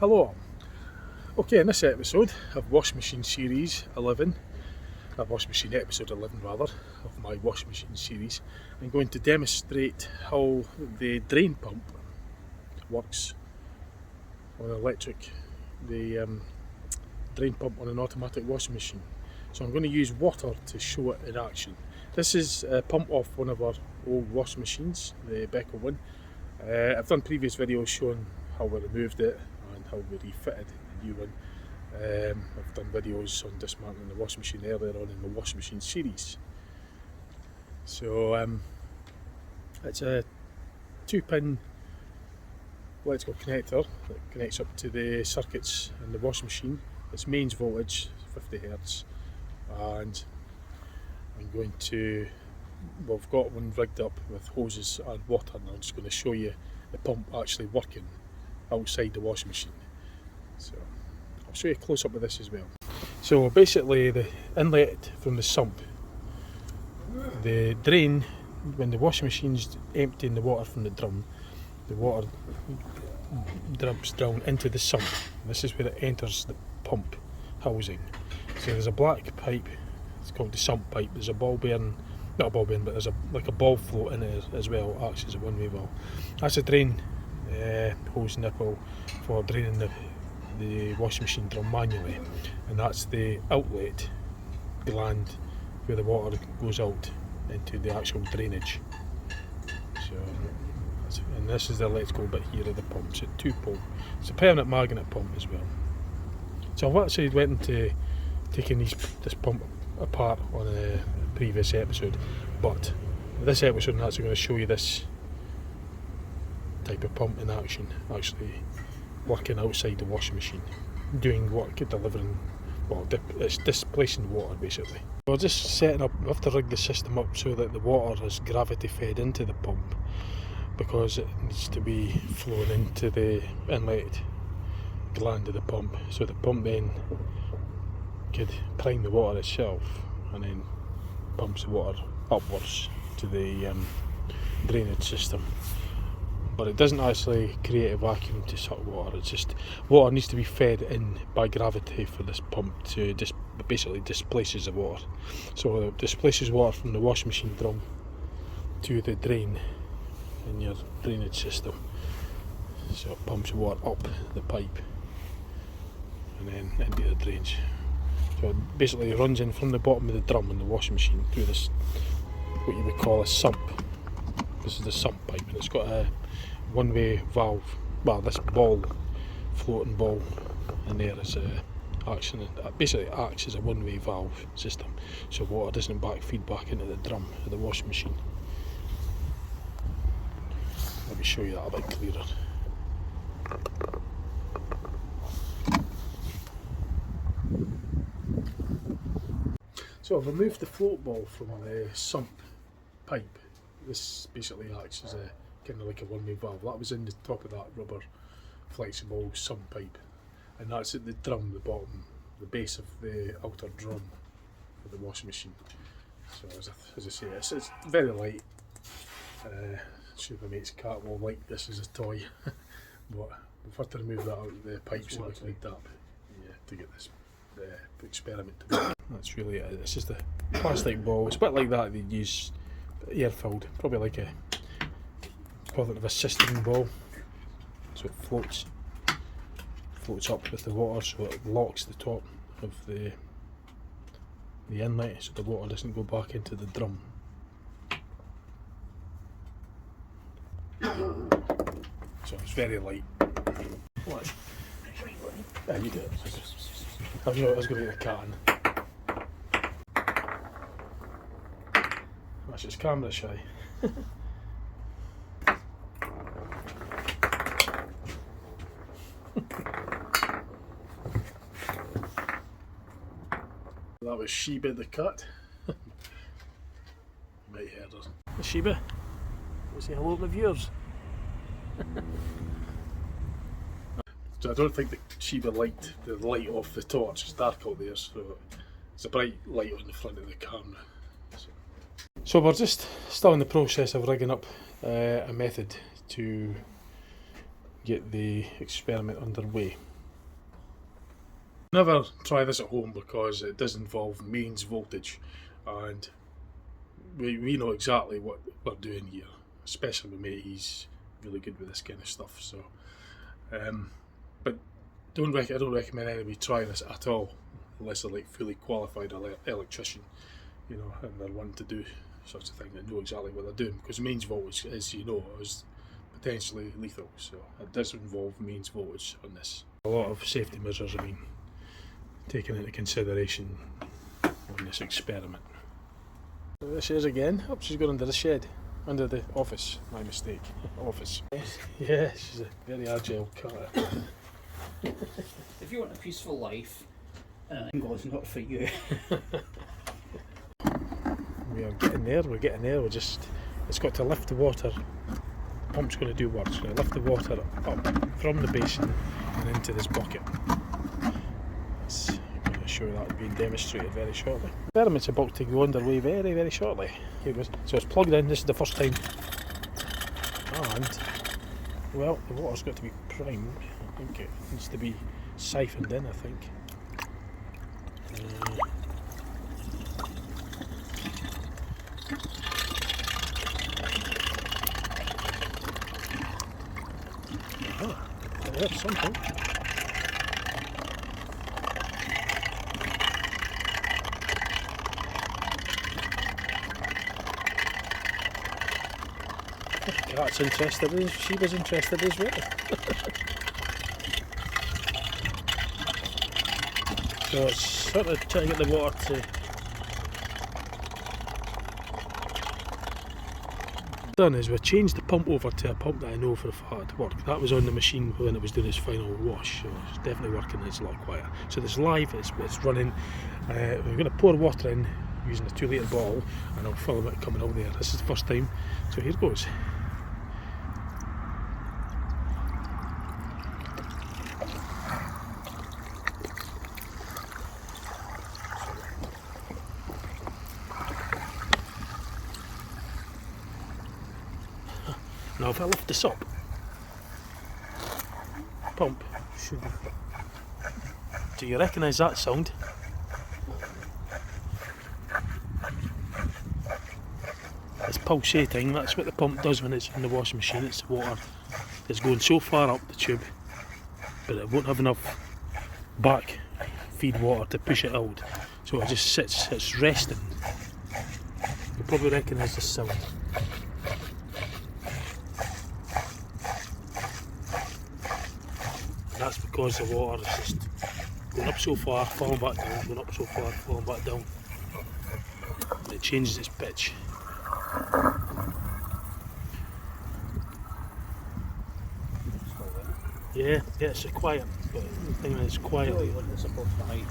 Hello. Okay, in this episode of Washing Machine Series 11, Washing Machine Episode 11 rather, of my Washing Machine series, I'm going to demonstrate how the drain pump works on an electric, the drain pump on an automatic washing machine. So I'm going to use water to show it in action. This is a pump off one of our old washing machines, the Beko one. I've done previous videos showing how we removed it and how we refitted the new one. I've done videos on dismantling the washing machine earlier on in the washing machine series. So it's a 2-pin electrical connector that connects up to the circuits in the washing machine. It's mains voltage, 50 Hz, and I'm going to, we've got one rigged up with hoses and water, and I'm just going to show you the pump actually working outside the washing machine. So I'll show you a close up of this as well. So basically the inlet from the sump, the drain, when the washing machine's emptying the water from the drum, the water drips down into the sump. This is where it enters the pump housing. So there's a black pipe, it's called the sump pipe. There's a ball bearing, not a ball bearing, but there's like a ball float in there as well, acts as a one-way valve. That's a drain hose nipple for draining the washing machine drum manually, and that's the outlet gland where the water goes out into the actual drainage. So, and this is the electrical bit here of the pump. It's a 2-pole. It's a permanent magnet pump as well. So I've actually went into taking this pump apart on a previous episode, but this episode I'm actually going to show you this type of pump in action, actually working outside the washing machine, doing work, delivering, well, it's displacing water basically. We're just setting up, we have to rig the system up so that the water is gravity fed into the pump, because it needs to be flowing into the inlet gland of the pump, so the pump then could prime the water itself and then pumps the water upwards to the drainage system. But it doesn't actually create a vacuum to suck water, it's just water needs to be fed in by gravity for this pump to basically displaces the water. So it displaces water from the washing machine drum to the drain in your drainage system. So it pumps the water up the pipe and then into the drains. So it basically runs in from the bottom of the drum in the washing machine through this, what you would call a sump. This is the sump pipe, and it's got a one-way valve. Well, this ball, floating ball in there is basically acts as a one-way valve system, so water doesn't feed back into the drum of the washing machine. Let me show you that a bit clearer. So I've removed the float ball from the sump pipe. This basically acts as a kind of like a one-way valve. That was in the top of that rubber flexible sump pipe, and that's at the drum, the bottom, the base of the outer drum of the washing machine. So as I say, it's very light. Sure my mate's cat will like this as a toy, but we've had to remove that out of the pipe so we can read that, to get this experiment to work. That's really it. It's just a plastic ball. It's a bit like that they'd use air filled, probably like a equivalent of a cistern ball. So it floats up with the water, so it locks the top of the inlet so the water doesn't go back into the drum. So it's very light. What? Yeah, you do it. I was going to get a can. That's just camera shy. That was Sheba the cat. You might have heard her. Sheba, say hello to the viewers. So I don't think that Sheba liked the light off the torch. It's dark out there, so it's a bright light on the front of the camera. So we're just still in the process of rigging up a method to get the experiment underway. Never try this at home because it does involve mains voltage, and we know exactly what we're doing here, especially my mate. He's really good with this kind of stuff. So, but I don't recommend anybody try this at all unless they're like fully qualified electrician, you know, and they're wanting to do such a thing. They know exactly what they're doing, because mains voltage, as you know, is potentially lethal. So it does involve mains voltage on this. A lot of safety measures have been taken into consideration on this experiment. So there she is again. Oh, she's gone under the shed, under the office. My mistake. Office. Yeah, she's a very agile cat. If you want a peaceful life, Go's not for you. We are getting there. We're getting there. It's got to lift the water. The pump's going to do work. It's going to lift the water up from the basin and into this bucket. I'm going to show that being demonstrated very shortly. The experiment's about to go underway very, very shortly. Here it goes. So it's plugged in. This is the first time. And, well, the water's got to be primed. I think it needs to be siphoned in, I think. I heard something. The cat's interested. She was interested as well. So it's sort of trying to get the water to... Done is we changed the pump over to a pump that I know for a fact worked. That was on the machine when it was doing its final wash, so it's definitely working. It's a lot quieter. So it's live, it's running. We're going to pour water in using a 2 litre bottle, and I'll film it coming out there. This is the first time, so here goes. Now if I lift this up, pump should be... Do you recognise that sound? It's pulsating. That's what the pump does when it's in the washing machine. It's the water that's going so far up the tube, but it won't have enough back feed water to push it out, so it just sits, it's resting. You'll probably recognise this sound. That's because the water is just going up so far, falling back down, going up so far, falling back down. And it changes its pitch. Yeah, it's quiet, but the thing is quiet. When it's above the height.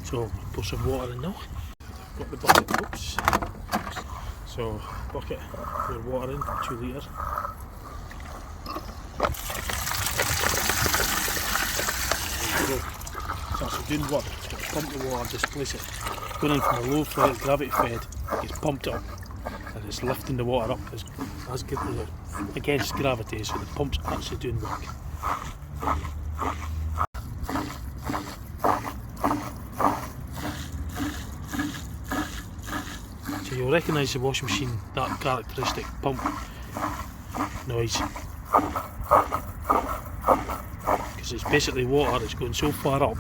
So pour some water in now. Got the bucket, oops. So bucket, pour water in, 2 litres. There you go. It's actually doing work. It's got to pump the water, displace it. Going in from a low flow, gravity fed, it's pumped up, and it's lifting the water up against gravity, so the pump's actually doing work. So you'll recognise the washing machine, that characteristic pump noise, because it's basically water that's going so far up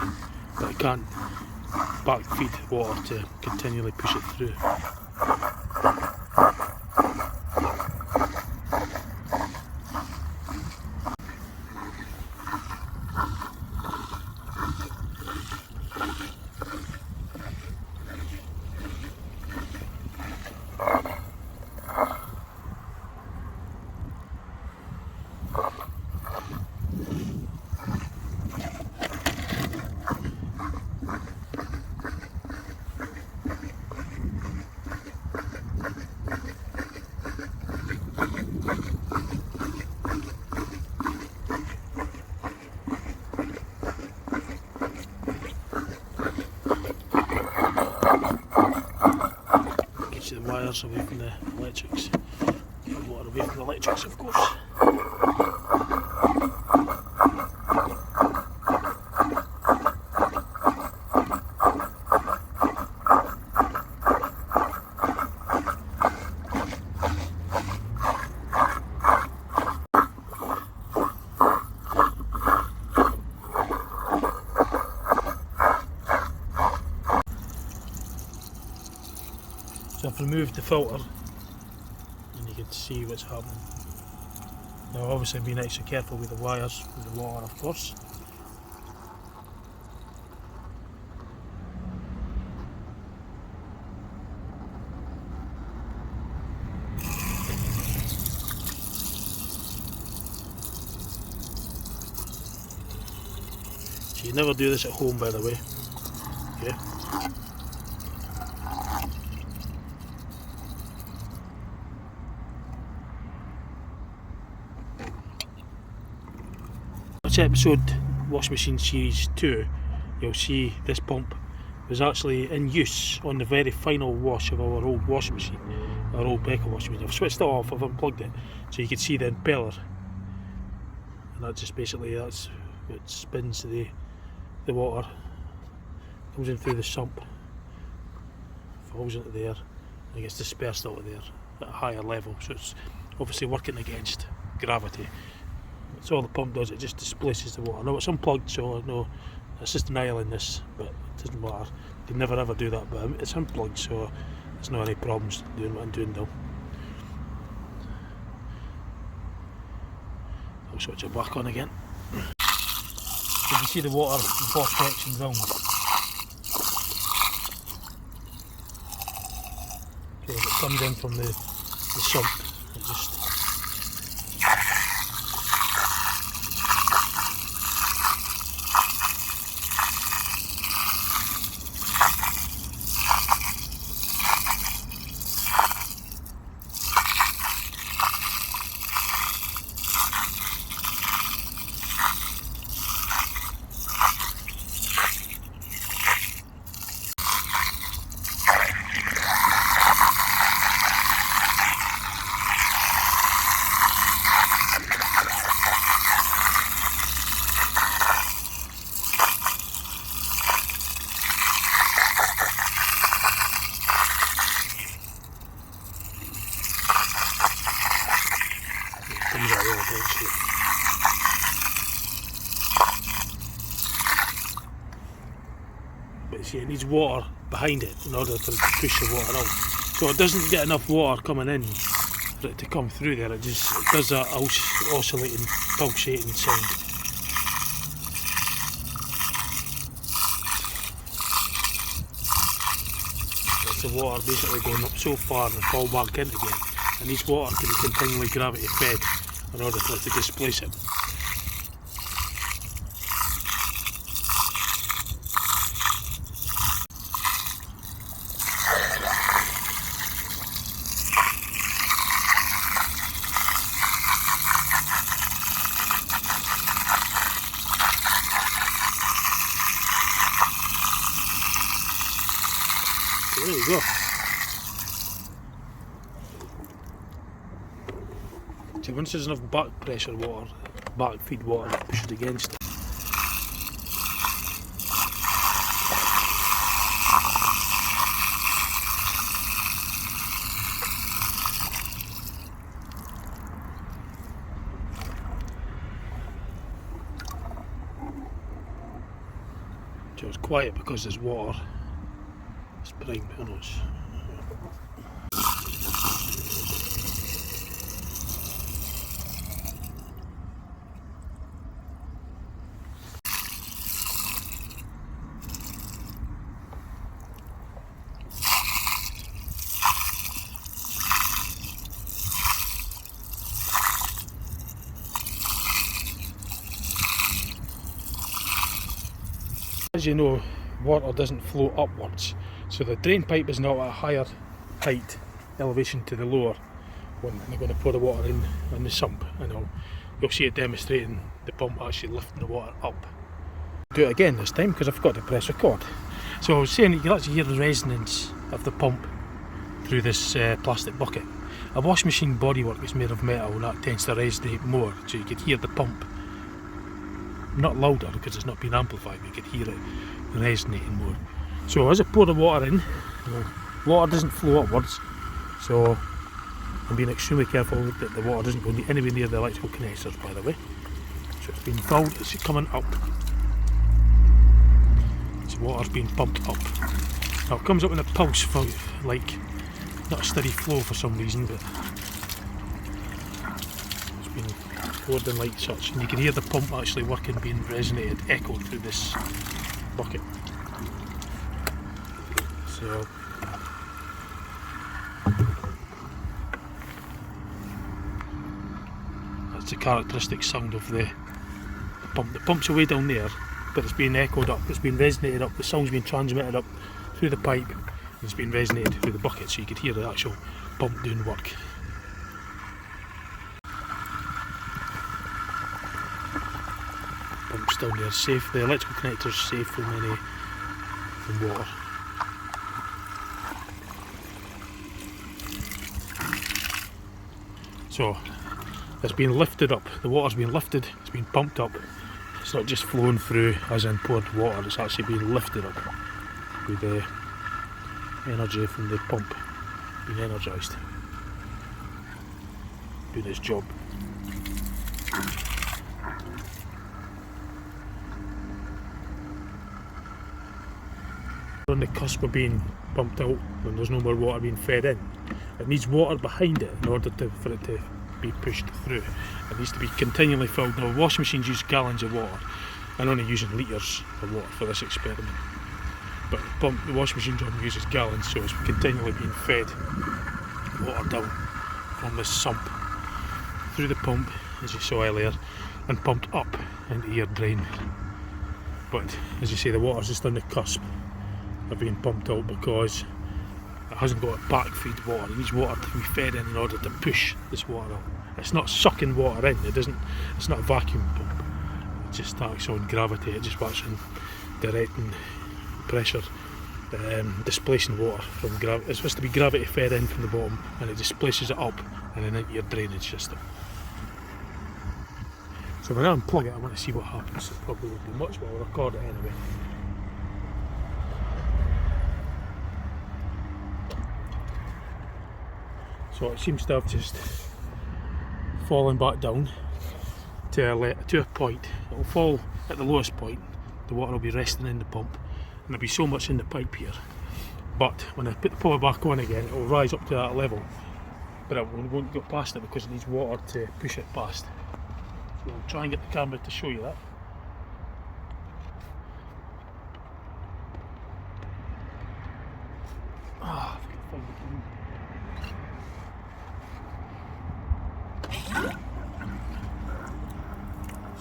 that it can't back feed water to continually push it through. wires away from the electrics. Get the water away from the electrics, of course. So I've removed the filter and you can see what's happening. Now obviously be extra careful with the wires, with the water of course. So you never do this at home, by the way. Okay. Episode Wash Machine Series 2, you'll see this pump was actually in use on the very final wash of our old washing machine, our old Becca washing machine. I've switched it off, I've unplugged it, so you can see the impeller, and that just basically, that's what spins the water, comes in through the sump, falls into there, and gets dispersed out of there at a higher level, so it's obviously working against gravity. That's all the pump does, it just displaces the water. Now it's unplugged, so no, it's just nailing this, but it doesn't matter. You can never ever do that, but it's unplugged, so there's no any problems doing what I'm doing now. I'll switch it back on again. You can see the water vortexing round. Okay, as it comes in from the sump, it just but see, it needs water behind it in order for it to push the water out. So it doesn't get enough water coming in for it to come through there. It does that oscillating, pulsating sound. That's the water basically going up so far and fall back in again. And needs water to be continually gravity fed in order for it to displace it. There you go. So once there's enough back pressure water, back feed water pushed against it. So it's quiet because there's water. It's prime, who knows? As you know, water doesn't flow upwards, so the drain pipe is not at a higher height elevation to the lower when they're going to pour the water in the sump, and you'll see it demonstrating the pump actually lifting the water up. Do it again this time because I forgot to press record. So I was saying you can actually hear the resonance of the pump through this plastic bucket. A wash machine bodywork is made of metal and that tends to resonate more, so you could hear the pump, not louder because it's not being amplified, but you could hear it resonating more. So as I pour the water in, water doesn't flow upwards, so I'm being extremely careful that the water doesn't go anywhere near the electrical connectors, by the way. So it's being filled, it's coming up. So water's being pumped up. Now it comes up in a pulse, for, like, not a steady flow for some reason, but it's been poured in like such, and you can hear the pump actually working, being resonated, echoed through this bucket. So that's the characteristic sound of the pump. The pump's away down there, but it's being echoed up, it's being resonated up, the sound's being transmitted up through the pipe, and it's being resonated through the bucket, so you could hear the actual pump doing work. Pump's down there, safe, the electrical connector's safe from water. So it's been lifted up, the water's been lifted, it's been pumped up. It's not just flowing through as in poured water, it's actually being lifted up with the energy from the pump being energised, doing its job. On the cusp of being pumped out when there's no more water being fed in. It needs water behind it in order for it to be pushed through. It needs to be continually filled. Now washing machines use gallons of water. I'm only using litres of water for this experiment. But the washing machine drum uses gallons, so it's continually being fed water down from this sump through the pump, as you saw earlier, and pumped up into your drain. But as you say, the water's just on the cusp of being pumped out because it hasn't got a back feed water. It needs water to be fed in order to push this water out. It's not sucking water in, it's not a vacuum pump. It just acts on gravity, it just works on directing pressure, displacing water from gravity. It's supposed to be gravity fed in from the bottom, and it displaces it up and then into your drainage system. So when I unplug it, I want to see what happens. It probably won't be much, but I'll record it anyway. So it seems to have just fallen back down to a point. It will fall at the lowest point, the water will be resting in the pump, and there'll be so much in the pipe here. But when I put the pump back on again, it will rise up to that level, but it won't go past it because it needs water to push it past. So I'll try and get the camera to show you that.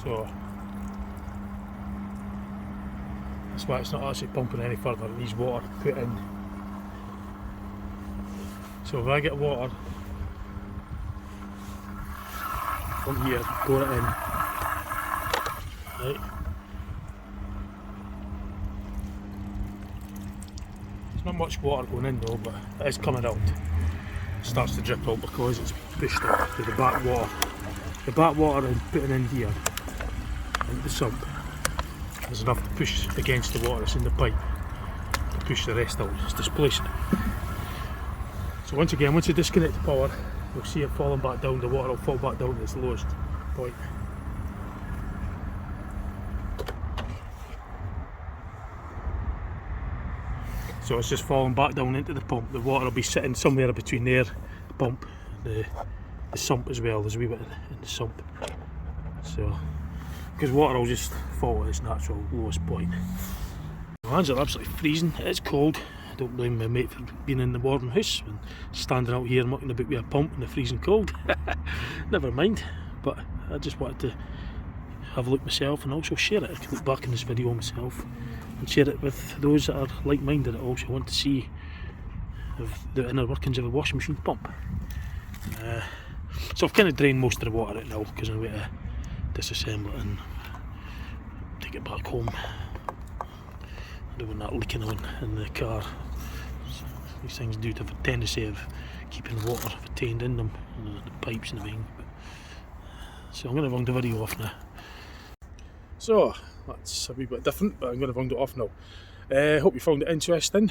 So that's why it's not actually pumping any further, it needs water put in. So if I get water from here, pour it in, right? There's not much water going in though, but it is coming out. It starts to drip out because it's pushed up to the back water. The back water I'm putting in here, into the sump, is enough to push against the water that's in the pipe, to push the rest out, it's displacing it. So once again, once you disconnect the power, you'll see it falling back down, the water will fall back down to its lowest point. So it's just falling back down into the pump. The water will be sitting somewhere between there, the pump, the sump as well. There's a wee bit in the sump. So, because water will just fall at its natural lowest point. My hands are absolutely freezing. It's cold. I don't blame my mate for being in the warm house and standing out here mucking about with a pump in the freezing cold. Never mind. But I just wanted to have a look myself and also share it. I can look back in this video myself and share it with those that are like-minded that also want to see the inner workings of a washing machine pump. So I've kind of drained most of the water out now because I'm going to disassemble it and take it back home. I don't want that leaking on in the car. These things do have a tendency of keeping water retained in them, the pipes and everything. So I'm going to run the video off now. So that's a wee bit different, but I'm going to run it off now. Hope you found it interesting,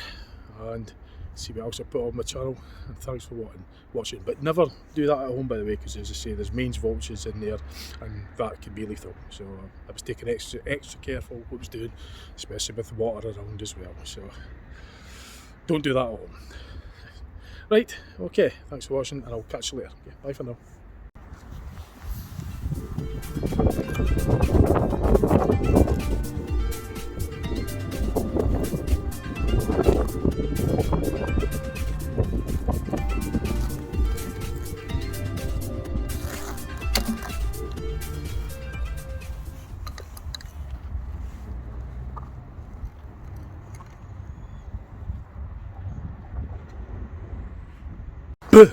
and see what else I put on my channel, and thanks for watching. But never do that at home, by the way, because as I say, there's mains voltages in there and that can be lethal. So I was taking extra careful what I was doing, especially with water around as well. So don't do that at home. Right, okay, thanks for watching, and I'll catch you later. Okay, bye for now. Buh!